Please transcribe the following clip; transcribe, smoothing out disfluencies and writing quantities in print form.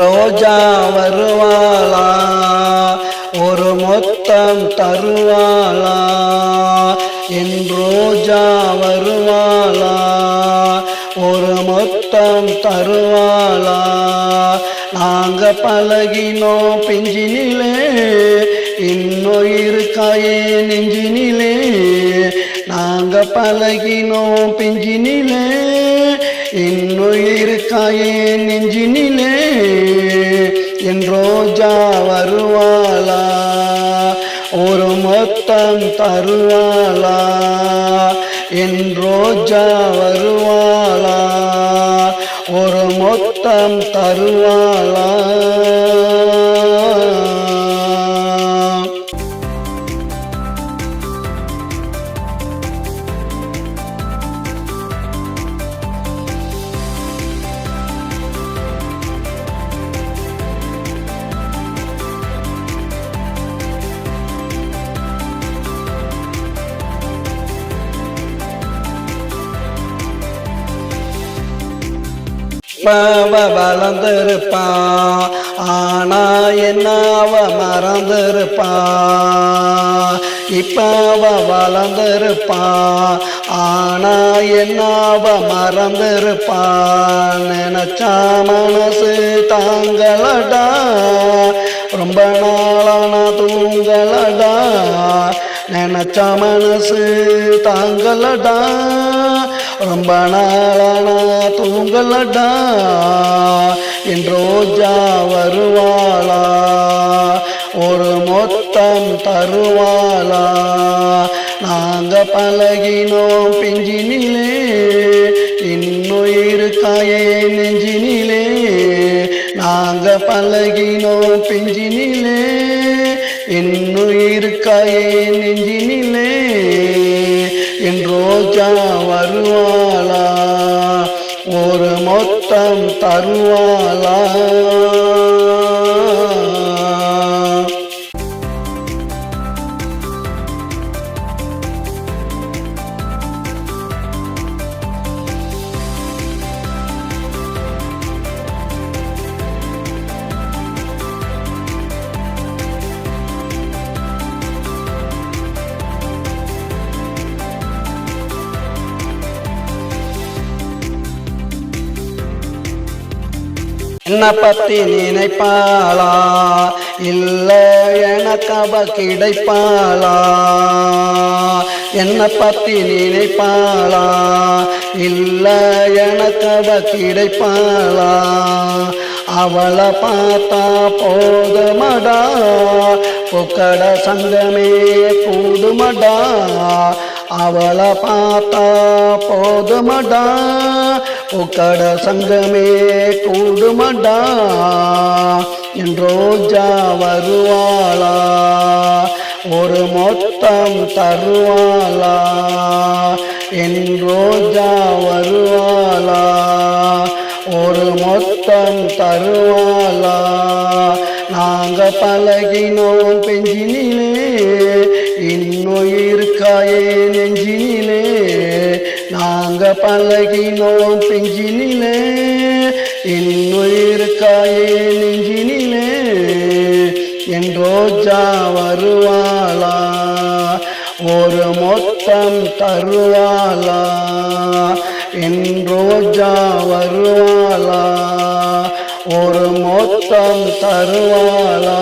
ரோஜா வருவாளா ஒரு மொத்தம் தருவாளா என் ரோஜா வருவாளா ஒரு மொத்தம் தருவாளா நாங்க பழகினோம் பிஞ்சினிலே இன்னும் இருக்காயே நெஞ்சினிலே நாங்க பழகினோம் பிஞ்சினிலே இன்னும் இருக்காயே நெஞ்சினிலே என் ரோஜா வருவாளா ஒரு மொத்தம் தருவாளா என் ரோஜா வருவாளா ஒரு மொத்தம் தருவாளா வளர்ந்திருப்பா ஆனா என்னாவ மறந்திருப்பா இப்ப வளர்ந்திருப்பா ஆனா என்னாவ மறந்திருப்பா நினைச்சா மனசு தாங்களடா ரொம்ப நாளான தூங்களடா நினைச்சா மனசு தாங்களடா ரொம்ப நாளான தூங்களடா என் ரோஜா வருவாளா ஒரு மொத்தம் தருவாளா நாங்க பழகினோம் பிஞ்சினிலே இன்னும் இருக்காயே நெஞ்சினிலே நாங்க பழகினோம் பிஞ்சினிலே இன்னும் இருக்காயே நெஞ்சினிலே என் ரோஜா வருவாளா ஒரு மொத்தம் தருவாளா என்ன பத்தி நினைப்பாளா இல்ல எனக்கு அவ கிடைப்பாளா என்ன பத்தி நினைப்பாளா இல்ல எனக்கு அவ கிடைப்பாளா அவளை பார்த்தா போதுமடா புக்கட சங்கமே கூடுமடா அவளை பார்த்தா போதுமடா புக்கட சங்கமே கூடுமடா என் ரோஜா வருவாளா ஒரு மொத்தம் தருவாளா என் ரோஜா வருவாளா ஒரு மொத்தம் தருவாளா நாங்க பழகினோம் பெஞ்சினிலே இன்னும் இருக்காயே நெஞ்சினிலே நாங்க பழகினோம் பெஞ்சினிலே இன்னும் இருக்காயே நெஞ்சினிலே என் ரோஜா வருவாளா ஒரு மொத்தம் தருவாளா என் ரோஜா வருவாளா ஒரு மொத்தம் தருவாளா